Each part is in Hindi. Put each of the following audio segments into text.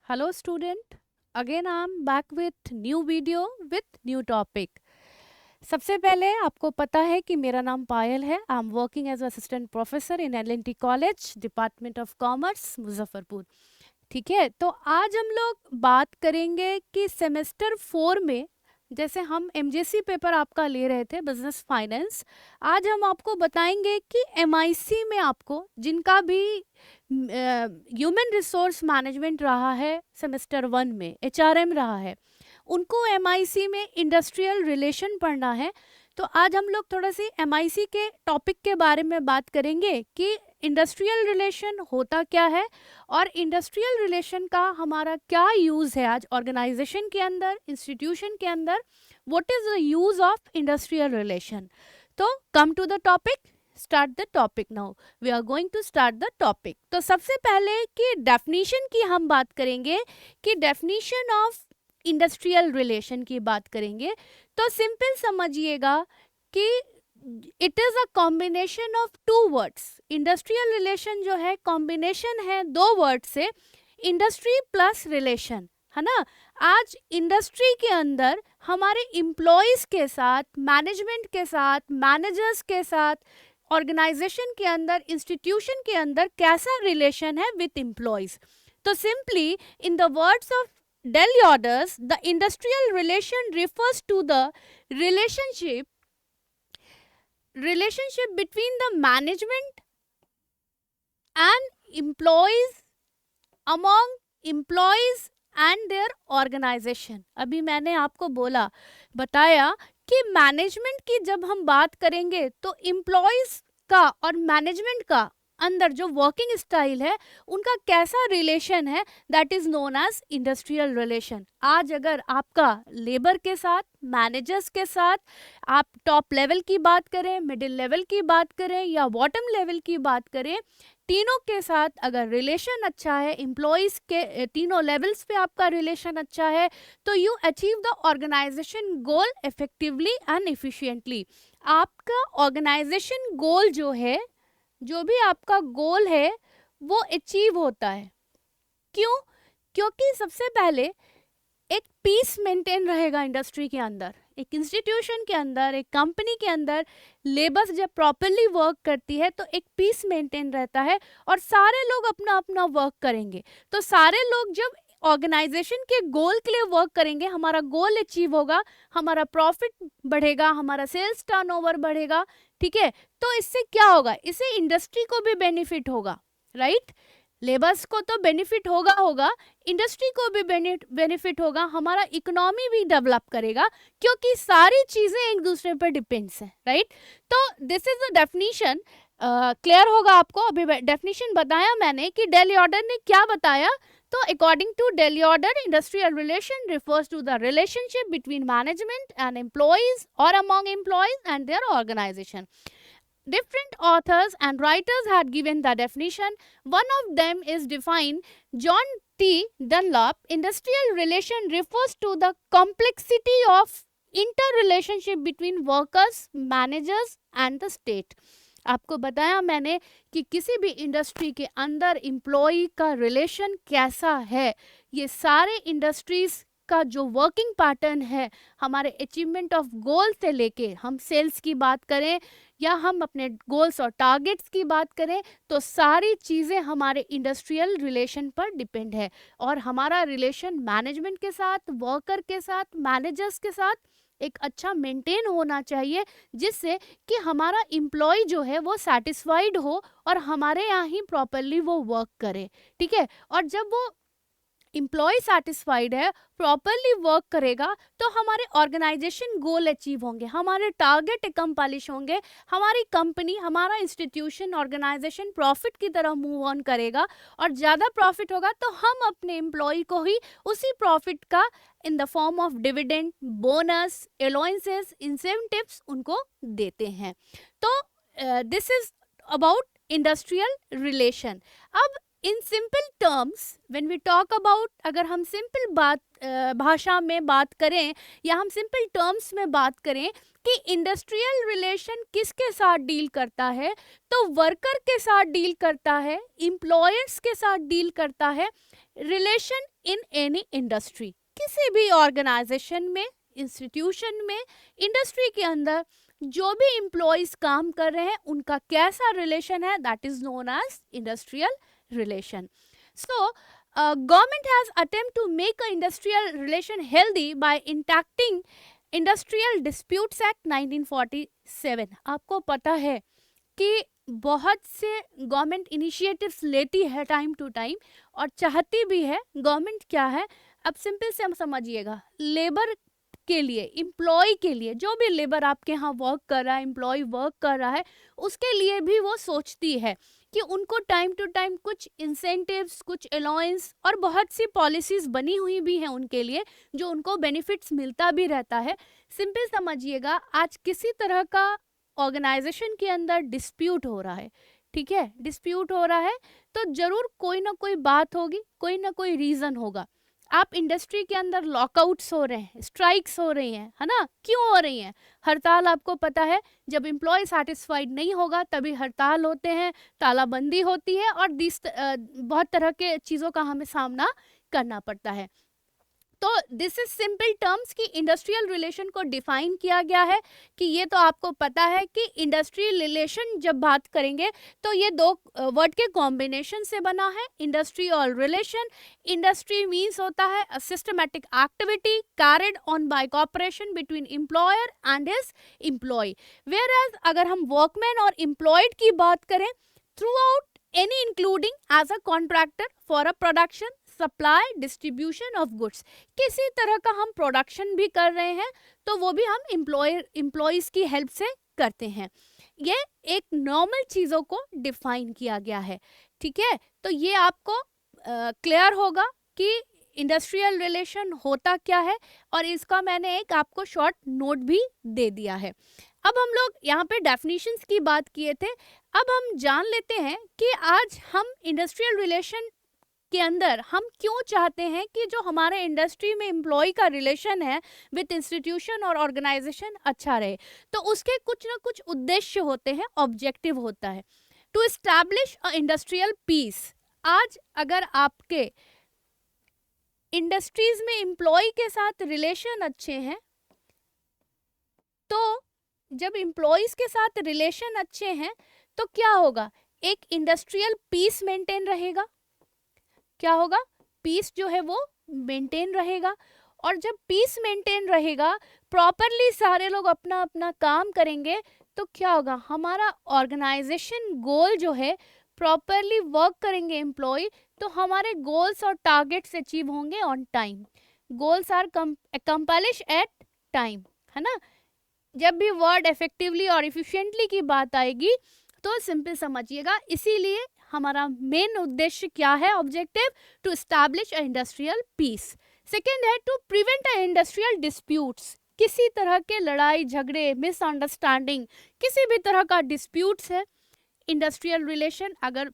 Hello student, again I am back with new video with new topic. सबसे पहले आपको पता है कि मेरा नाम पायल है. I am working as assistant professor in L and T college, department of commerce, Muzaffarpur. ठीक है, तो आज हम लोग बात करेंगे कि सेमेस्टर 4 में जैसे हम एमजेसी पेपर आपका ले रहे थे बिजनेस फाइनेंस, आज हम आपको बताएंगे कि एमआईसी में आपको जिनका भी ह्यूमन रिसोर्स मैनेजमेंट रहा है सेमेस्टर 1 में, एचआरएम रहा है, उनको एमआईसी में इंडस्ट्रियल रिलेशन पढ़ना है. तो आज हम लोग थोड़ा सी एमआईसी के टॉपिक के बारे में बात करेंगे कि इंडस्ट्रियल रिलेशन होता क्या है और इंडस्ट्रियल रिलेशन का हमारा क्या यूज़ है आज ऑर्गेनाइजेशन के अंदर, इंस्टीट्यूशन के अंदर. What is the use of industrial relation. तो come to the topic, start the topic. Now we are going to start the topic. तो सबसे पहले कि डेफिनीशन की हम बात करेंगे कि डेफिनीशन ऑफ इंडस्ट्रियल रिलेशन की बात करेंगे. तो सिंपल समझिएगा कि it is a combination of two words. Industrial relation जो है कॉम्बिनेशन है दो वर्ड से, इंडस्ट्री प्लस रिलेशन, है ना. आज इंडस्ट्री के अंदर हमारे एम्प्लॉयज़ के साथ, मैनेजमेंट के साथ, मैनेजर्स के साथ, ऑर्गेनाइजेशन के अंदर, इंस्टीट्यूशन के अंदर कैसा रिलेशन है विथ एम्प्लॉयज़. तो simply in the words of Deleuze, the industrial relation refers to the relationship between the management and employees, among employees and their organization. अभी मैंने आपको बताया कि मैनेजमेंट की जब हम बात करेंगे तो एम्प्लॉयज़ का और मैनेजमेंट का अंदर जो वर्किंग स्टाइल है उनका कैसा रिलेशन है, that is known as industrial relation. आज अगर आपका लेबर के साथ, मैनेजर्स के साथ, आप टॉप लेवल की बात करें, मिडिल लेवल की बात करें या बॉटम लेवल की बात करें, तीनों के साथ अगर रिलेशन अच्छा है, एम्प्लॉयज़ के तीनों लेवल्स पे आपका रिलेशन अच्छा है, तो you achieve the organisation goal effectively and efficiently. आपका ऑर्गेनाइजेशन गोल जो भी आपका गोल है वो अचीव होता है. क्यों? क्योंकि सबसे पहले एक पीस मेंटेन रहेगा इंडस्ट्री के अंदर, एक इंस्टीट्यूशन के अंदर, एक कंपनी के अंदर लेबर्स जब प्रॉपरली वर्क करती है तो एक पीस मेंटेन रहता है और सारे लोग अपना अपना वर्क करेंगे. तो सारे लोग जब ऑर्गेनाइजेशन के गोल के लिए वर्क करेंगे, हमारा गोल अचीव होगा, हमारा प्रॉफिट बढ़ेगा, हमारा सेल्स टर्नओवर बढ़ेगा. ठीक है, तो इससे क्या होगा, इससे इंडस्ट्री को भी बेनिफिट होगा, राइट. लेबर्स को तो बेनिफिट होगा, इंडस्ट्री को भी बेनिफिट होगा, हमारा इकोनॉमी भी डेवलप करेगा, क्योंकि सारी चीज़ें एक दूसरे पर डिपेंड्स हैं, राइट. तो this is the definition. Clear होगा आपको. अभी डेफिनीशन बताया मैंने कि डेलियोडर ने क्या बताया. तो according to Dale Yoder, industrial relation refers to the relationship between management and employees or among employees and their organization. Different authors and writers had given the definition. One of them is defined John T. Dunlop. Industrial relation refers to the complexity of interrelationship between workers, managers and the state. आपको बताया मैंने कि किसी भी इंडस्ट्री के अंदर एम्प्लॉई का रिलेशन कैसा है. ये सारे इंडस्ट्रीज़ का जो वर्किंग पैटर्न है, हमारे अचीवमेंट ऑफ गोल से लेके हम सेल्स की बात करें या हम अपने गोल्स और टारगेट्स की बात करें, तो सारी चीज़ें हमारे इंडस्ट्रियल रिलेशन पर डिपेंड है. और हमारा रिलेशन मैनेजमेंट के साथ, वर्कर के साथ, मैनेजर्स के साथ एक अच्छा मेंटेन होना चाहिए, जिससे कि हमारा एम्प्लॉय जो है वो सेटिस्फाइड हो और हमारे यहाँ ही प्रॉपरली वो वर्क करे. ठीक है, और जब वो एम्प्लॉय सेटिस्फाइड है, प्रॉपरली वर्क करेगा, तो हमारे ऑर्गेनाइजेशन गोल अचीव होंगे, हमारे टारगेट एकम्प्लिश होंगे, हमारी कंपनी, हमारा इंस्टीट्यूशन, ऑर्गेनाइजेशन प्रॉफिट की तरह मूव ऑन करेगा. और ज़्यादा प्रॉफिट होगा तो हम अपने एम्प्लॉय को ही उसी प्रॉफिट का in the form of dividend, bonus, allowances, incentives उनको देते हैं. तो this is about industrial relation. अब in simple terms when we talk about, अगर हम सिंपल भाषा में बात करें या हम सिंपल टर्म्स में बात करें कि इंडस्ट्रियल रिलेशन किसके साथ डील करता है, तो वर्कर के साथ डील करता है, एम्प्लॉयर्स के साथ डील करता है, रिलेशन इन एनी इंडस्ट्री, किसी भी ऑर्गेनाइजेशन में, इंस्टीट्यूशन में, इंडस्ट्री के अंदर जो भी एम्प्लॉयज काम कर रहे हैं उनका कैसा रिलेशन है, that is known as industrial relation. So government has attempt to make a industrial relation healthy by enacting industrial disputes act 1947. आपको पता है कि बहुत से गवर्नमेंट इनिशिएटिव्स लेती है टाइम टू टाइम और चाहती भी है. गवर्नमेंट क्या है, अब सिंपल से हम समझिएगा, लेबर के लिए, एम्प्लॉय के लिए, जो भी लेबर आपके यहाँ वर्क कर रहा है, एम्प्लॉय वर्क कर रहा है, उसके लिए भी वो सोचती है कि उनको टाइम टू टाइम कुछ इंसेंटिव्स, कुछ अलाउंस और बहुत सी पॉलिसीज बनी हुई भी हैं उनके लिए, जो उनको बेनिफिट्स मिलता भी रहता है. सिंपल समझिएगा, आज किसी तरह का ऑर्गेनाइजेशन के अंदर डिस्प्यूट हो रहा है, ठीक है, डिस्प्यूट हो रहा है तो जरूर कोई ना कोई बात होगी, कोई ना कोई रीज़न होगा. आप इंडस्ट्री के अंदर लॉकआउट्स हो रहे हैं, स्ट्राइक्स हो रही हैं, है ना, क्यों हो रही हैं? हड़ताल, आपको पता है जब एम्प्लॉय सेटिस्फाइड नहीं होगा तभी हड़ताल होते हैं, तालाबंदी होती है और बहुत तरह के चीज़ों का हमें सामना करना पड़ता है. तो दिस इज सिंपल टर्म्स कि इंडस्ट्रियल रिलेशन को डिफाइन किया गया है कि ये तो आपको पता है कि इंडस्ट्रियल रिलेशन जब बात करेंगे तो ये दो वर्ड के कॉम्बिनेशन से बना है, इंडस्ट्री और रिलेशन. इंडस्ट्री मीन्स होता है a systematic activity carried on by cooperation between employer and his employee. Whereas अगर हम वर्कमैन और एम्प्लॉयड की बात करें, throughout any including as a contractor for a production, supply, distribution of goods, किसी तरह का हम प्रोडक्शन भी कर रहे हैं तो वो भी हम एम्प्लॉयज़ की हेल्प से करते हैं. ये एक नॉर्मल चीज़ों को डिफाइन किया गया है, ठीक है. तो ये आपको क्लियर होगा कि इंडस्ट्रियल रिलेशन होता क्या है और इसका मैंने एक आपको शॉर्ट नोट भी दे दिया है. अब हम लोग यहाँ पे डेफिनेशंस की बात किए थे, अब हम जान लेते हैं कि आज हम इंडस्ट्रियल रिलेशन के अंदर हम क्यों चाहते हैं कि जो हमारे इंडस्ट्री में एम्प्लॉय का रिलेशन है विद इंस्टीट्यूशन और ऑर्गेनाइजेशन अच्छा रहे. तो उसके कुछ ना कुछ उद्देश्य होते हैं, ऑब्जेक्टिव होता है. To establish a industrial peace. आज अगर आपके इंडस्ट्रीज में एम्प्लॉय के साथ रिलेशन अच्छे हैं, तो जब एम्प्लॉयज के साथ रिलेशन अच्छे हैं तो क्या होगा, एक इंडस्ट्रियल पीस मेंटेन रहेगा. क्या होगा, पीस जो है वो मेंटेन रहेगा. और जब पीस मेंटेन रहेगा, प्रॉपरली सारे लोग अपना अपना काम करेंगे, तो क्या होगा, हमारा ऑर्गेनाइजेशन गोल जो है, प्रॉपरली वर्क करेंगे एम्प्लॉय, तो हमारे गोल्स और टारगेट्स अचीव होंगे on time. Goals are accomplish at time, है ना. जब भी वर्ड इफेक्टिवली और इफिशिएंटली की बात आएगी तो सिंपल समझिएगा, इसीलिए हमारा मेन उद्देश्य क्या है, objective, to establish a industrial peace. Second है to prevent a industrial disputes. किसी तरह के लड़ाई झगड़े, मिसअंडरस्टैंडिंग, किसी भी तरह का डिस्प्यूट्स है, इंडस्ट्रियल रिलेशन अगर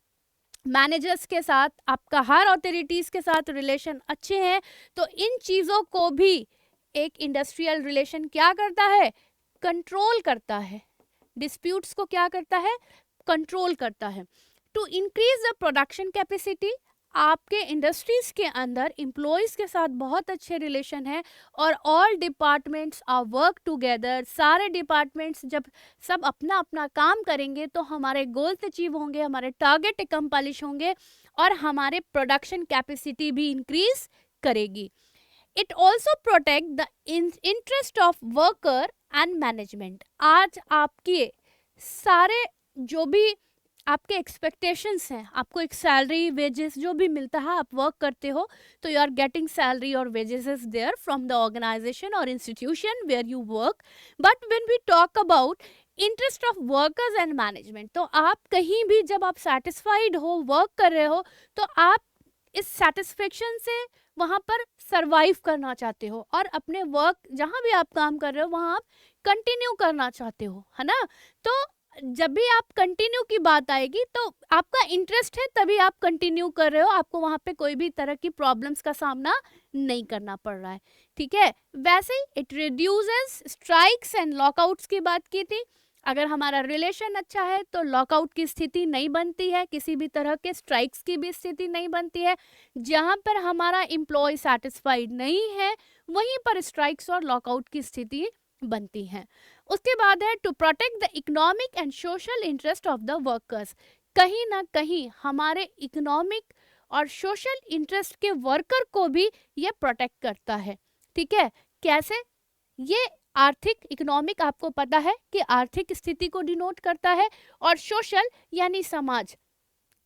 मैनेजर्स के साथ, आपका हायर अथॉरिटीज़ के साथ रिलेशन अच्छे हैं, तो इन चीज़ों को भी एक इंडस्ट्रियल रिलेशन क्या करता है, कंट्रोल करता है. डिस्प्यूट्स को क्या करता है, कंट्रोल करता है. To increase the production capacity. आपके इंडस्ट्रीज के अंदर एम्प्लॉयज़ के साथ बहुत अच्छे रिलेशन है और all departments are work together. सारे डिपार्टमेंट्स जब सब अपना अपना काम करेंगे तो हमारे गोल्स अचीव होंगे, हमारे टारगेट अकम्प्लिश होंगे और हमारे प्रोडक्शन कैपेसिटी भी इंक्रीज करेगी. It also protect the interest of worker and management. आज आपके सारे जो भी आपके एक्सपेक्टेशंस हैं, आपको एक सैलरी, वेजेस जो भी मिलता है, आप वर्क करते हो तो यू आर गेटिंग सैलरी और wages is there from the organisation और institution where you work. But when we talk about interest of workers and management, तो आप कहीं भी जब आप सेटिस्फाइड हो, वर्क कर रहे हो, तो आप इस सेटिस्फेक्शन से वहाँ पर सरवाइव करना चाहते हो और अपने वर्क जहाँ भी आप काम कर रहे हो वहाँ आप कंटिन्यू करना चाहते हो, है ना. तो जब भी आप कंटिन्यू की बात आएगी तो आपका इंटरेस्ट है तभी आप कंटिन्यू कर रहे हो, आपको वहाँ पे कोई भी तरह की प्रॉब्लम्स का सामना नहीं करना पड़ रहा है, ठीक है. वैसे ही it reduces strikes and lockouts की बात की थी. अगर हमारा रिलेशन अच्छा है तो लॉकआउट की स्थिति नहीं बनती है, किसी भी तरह के स्ट्राइक्स की भी स्थिति नहीं बनती है। जहाँ पर हमारा एम्प्लॉय सेटिस्फाइड नहीं है वहीं पर स्ट्राइक्स और लॉकआउट की स्थिति बनती है। उसके बाद है to protect the economic and social interest of the workers. कहीं ना कहीं हमारे इकोनॉमिक और सोशल इंटरेस्ट के वर्कर को भी ये प्रोटेक्ट करता है। ठीक है, कैसे? ये आर्थिक, इकोनॉमिक आपको पता है कि आर्थिक स्थिति को डिनोट करता है, और सोशल यानी समाज।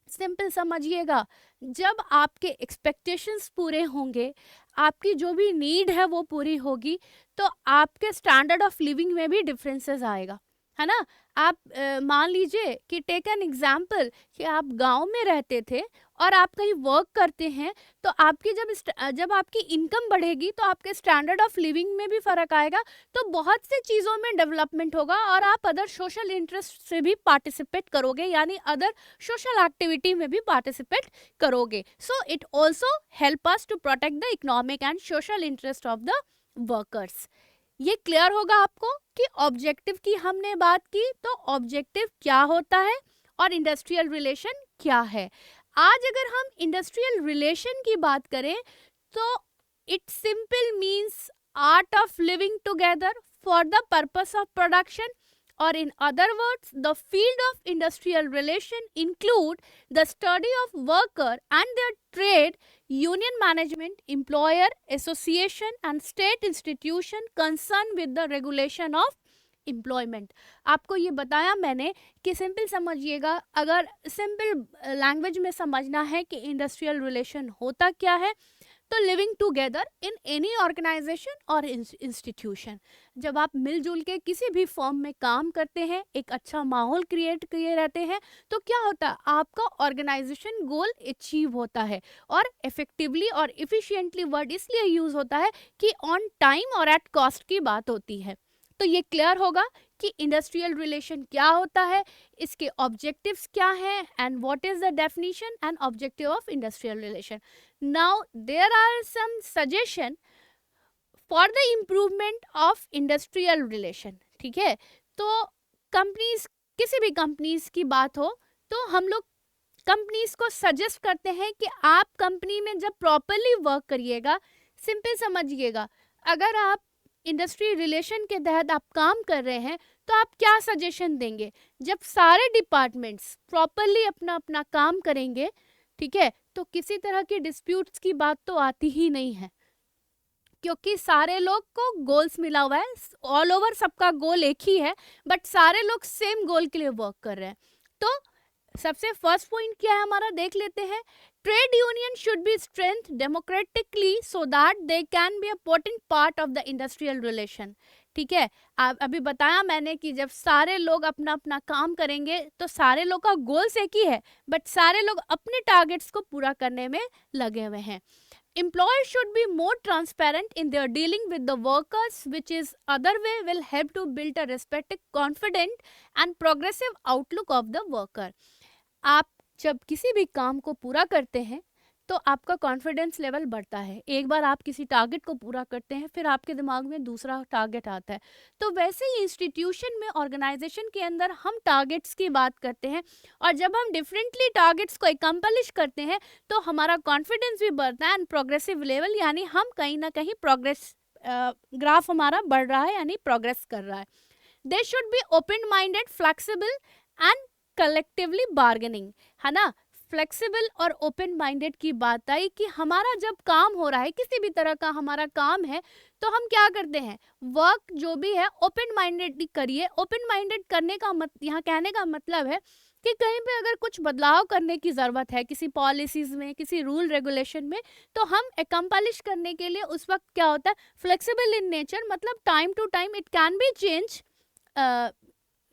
सिंपल समझिएगा, जब आपके एक्सपेक्टेशंस पूरे होंगे, आपकी जो भी नीड है वो पूरी होगी, तो आपके स्टैंडर्ड ऑफ लिविंग में भी डिफरेंसेस आएगा, है ना। आप मान लीजिए कि टेक एन एग्जाम्पल कि आप गांव में रहते थे और आप कहीं वर्क करते हैं, तो आपकी जब आपकी इनकम बढ़ेगी तो आपके स्टैंडर्ड ऑफ लिविंग में भी फर्क आएगा, तो बहुत सी चीज़ों में डेवलपमेंट होगा और आप अदर सोशल इंटरेस्ट से भी पार्टिसिपेट करोगे, यानी अदर सोशल एक्टिविटी में भी पार्टिसिपेट करोगे। So it also help us to protect the economic and social interest of the workers. ये क्लियर होगा आपको कि ऑब्जेक्टिव की हमने बात की, तो ऑब्जेक्टिव क्या होता है और इंडस्ट्रियल रिलेशन क्या है। आज अगर हम इंडस्ट्रियल रिलेशन की बात करें तो it simple means art of living together for the purpose of production, और in other words the field of industrial relation include the study of worker and their trade, union management, employer association and state institution concerned with the regulation of employment. आपको ये बताया मैंने कि सिंपल समझिएगा, अगर सिंपल लैंग्वेज में समझना है कि इंडस्ट्रियल रिलेशन होता क्या है, तो living together in any organisation और इंस्टीट्यूशन। जब आप मिलजुल के किसी भी फॉर्म में काम करते हैं, एक अच्छा माहौल क्रिएट किए रहते हैं, तो क्या होता है, आपका ऑर्गेनाइजेशन गोल अचीव होता है। और इफेक्टिवली और इफिशिएंटली वर्ड इसलिए यूज होता है कि ऑन टाइम और एट कॉस्ट की बात होती है। तो ये क्लियर होगा कि इंडस्ट्रियल रिलेशन क्या होता है, इसके ऑब्जेक्टिव्स क्या हैं, and what is the definition and objective of industrial relation. Now there are some suggestion for the improvement of industrial relation. ठीक है, तो कंपनीज, किसी भी कंपनीज की बात हो तो हम लोग कंपनीज को सजेस्ट करते हैं कि आप कंपनी में जब प्रॉपरली वर्क करिएगा, सिंपल समझिएगा, अगर आप इंडस्ट्री रिलेशन के तहत आप काम कर रहे हैं तो आप क्या सजेशन देंगे। जब सारे डिपार्टमेंट्स प्रॉपरली अपना अपना काम करेंगे, ठीक है, तो किसी तरह की डिस्प्यूट्स की बात तो आती ही नहीं है, क्योंकि सारे लोग को गोल्स मिला हुआ है, ऑल ओवर सबका गोल एक ही है, बट सारे लोग सेम गोल के लिए वर्क कर रहे हैं। तो सबसे फर्स्ट पॉइंट क्या है हमारा, देख लेते हैं। Trade union should be strength democratically so that they can be a portent part of the industrial relation. ठीक है, अभी बताया मैंने कि जब सारे लोग अपना अपना काम करेंगे तो सारे लोग का गोल्स एक ही है, बट सारे लोग अपने टारगेट्स को पूरा करने में लगे हुए हैं। Employers should be more transparent in their dealing with the workers, which is other way will help to build a respected, confident and progressive outlook of the worker. आप जब किसी भी काम को पूरा करते हैं तो आपका कॉन्फिडेंस लेवल बढ़ता है। एक बार आप किसी टारगेट को पूरा करते हैं, फिर आपके दिमाग में दूसरा टारगेट आता है। तो वैसे ही इंस्टीट्यूशन में, ऑर्गेनाइजेशन के अंदर हम टारगेट्स की बात करते हैं, और जब हम डिफरेंटली टारगेट्स को एकम्पलिश करते हैं तो हमारा कॉन्फिडेंस भी बढ़ता है, एंड प्रोग्रेसिव लेवल यानी हम कहीं ना कहीं प्रोग्रेस ग्राफ हमारा बढ़ रहा है, यानी प्रोग्रेस कर रहा है। They should be open minded, flexible and collectively bargaining, है ना। फ्लेक्सिबल और ओपन माइंडेड की बात आई कि हमारा जब काम हो रहा है, किसी भी तरह का हमारा काम है, तो हम क्या करते हैं, वर्क जो भी है ओपन माइंडेड करिए। ओपन माइंडेड करने का यहाँ कहने का मतलब है कि कहीं पे अगर कुछ बदलाव करने की ज़रूरत है किसी पॉलिसीज़ में, किसी रूल रेगुलेशन में, तो हम एकम्पलिश करने के लिए उस वक्त क्या होता है, फ्लेक्सिबल इन नेचर, मतलब time to time it can be change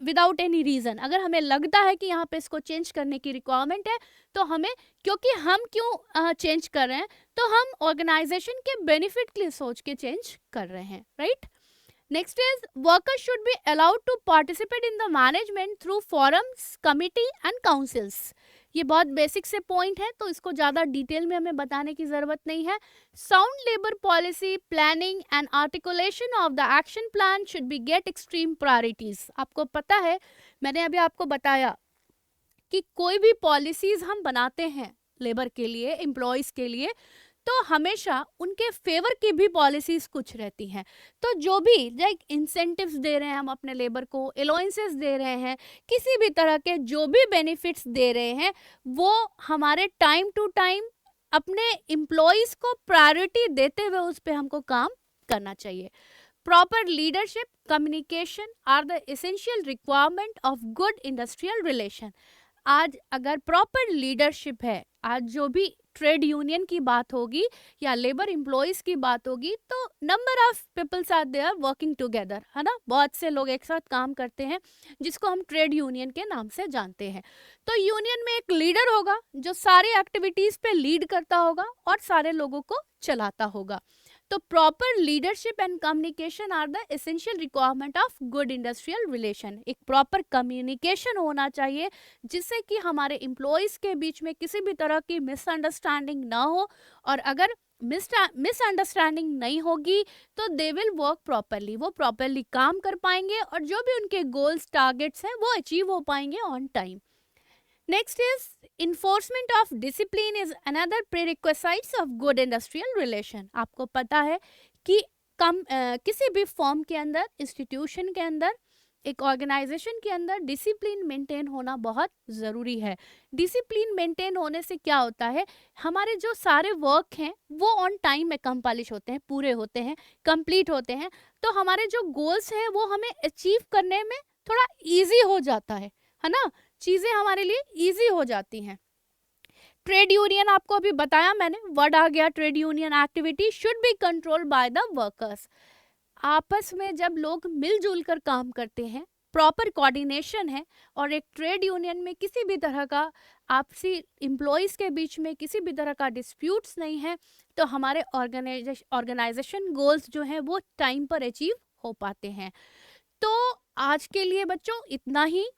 without any reason. अगर हमें लगता है कि यहाँ पे इसको चेंज करने की रिक्वायरमेंट है, तो हमें, क्योंकि हम क्यों चेंज कर रहे हैं, तो हम ऑर्गेनाइजेशन के बेनिफिट के लिए सोच के चेंज कर रहे हैं, right. Next is workers should be allowed to participate in the management through forums, committee and councils. ये बहुत बेसिक से पॉइंट है, तो इसको ज़्यादा डिटेल में हमें बताने की ज़रूरत नहीं है. Sound labour policy planning and articulation of the action plan should be get extreme priorities. आपको पता है, मैंने अभी आपको बताया कि कोई भी पॉलिसीज हम बनाते हैं लेबर के लिए, एम्प्लॉयज़ के लिए, तो हमेशा उनके फेवर की भी पॉलिसीज कुछ रहती हैं. तो जो भी लाइक इंसेंटिव्स दे रहे हैं हम अपने लेबर को, अलाउंसेस दे रहे हैं, किसी भी तरह के जो भी बेनिफिट्स दे रहे हैं, वो हमारे टाइम टू टाइम अपने एम्प्लॉयज़ को प्रायोरिटी देते हुए उस पर हमको काम करना चाहिए. Proper leadership communication are the essential requirement of good industrial relation. आज अगर प्रॉपर लीडरशिप है, आज जो भी ट्रेड यूनियन की बात होगी या लेबर एम्प्लॉयज़ की बात होगी, तो number of peoples are there working together, है ना. बहुत से लोग एक साथ काम करते हैं, जिसको हम ट्रेड यूनियन के नाम से जानते हैं. तो यूनियन में एक लीडर होगा जो सारी एक्टिविटीज़ पे लीड करता होगा और सारे लोगों को चलाता होगा. तो proper leadership and communication are the essential requirement of good industrial relation. एक प्रॉपर कम्युनिकेशन होना चाहिए, जिससे कि हमारे एम्प्लॉयज़ के बीच में किसी भी तरह की मिसअंडरस्टैंडिंग ना हो, और अगर मिसअंडरस्टैंडिंग नहीं होगी तो दे विल वर्क प्रॉपरली, वो प्रॉपरली काम कर पाएंगे और जो भी उनके गोल्स टारगेट्स हैं वो अचीव हो पाएंगे on time. Next is enforcement of discipline is another prerequisites of good industrial relation. आपको पता है कि किसी भी फॉर्म के अंदर, इंस्टीट्यूशन के अंदर, एक ऑर्गेनाइजेशन के अंदर डिसिप्लिन मेंटेन होना बहुत ज़रूरी है. डिसिप्लिन मेंटेन होने से क्या होता है, हमारे जो सारे वर्क हैं वो ऑन टाइम में कंप्लीट होते हैं, पूरे होते हैं, कंप्लीट होते हैं. तो हमारे जो गोल्स हैं वो हमें अचीव करने में थोड़ा ईजी हो जाता है ना. चीज़ें हमारे लिए इजी हो जाती हैं. ट्रेड यूनियन आपको अभी बताया मैंने, वर्ड आ गया trade union. Activity should be controlled by the workers. आपस में जब लोग मिलजुल कर काम करते हैं, प्रॉपर कोऑर्डिनेशन है, और एक ट्रेड यूनियन में किसी भी तरह का आपसी एम्प्लॉयज़ के बीच में किसी भी तरह का डिस्प्यूट्स नहीं है, तो हमारे ऑर्गेनाइजेशन गोल्स जो हैं वो टाइम पर अचीव हो पाते हैं. तो आज के लिए बच्चों इतना ही.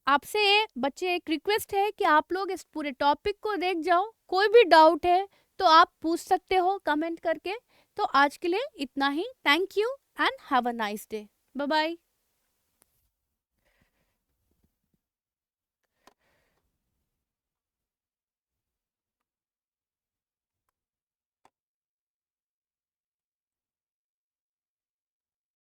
आपसे बच्चे एक रिक्वेस्ट है कि आप लोग इस पूरे टॉपिक को देख जाओ. कोई भी डाउट है तो आप पूछ सकते हो कमेंट करके. तो आज के लिए इतना ही. Thank you and have a nice day. Bye bye.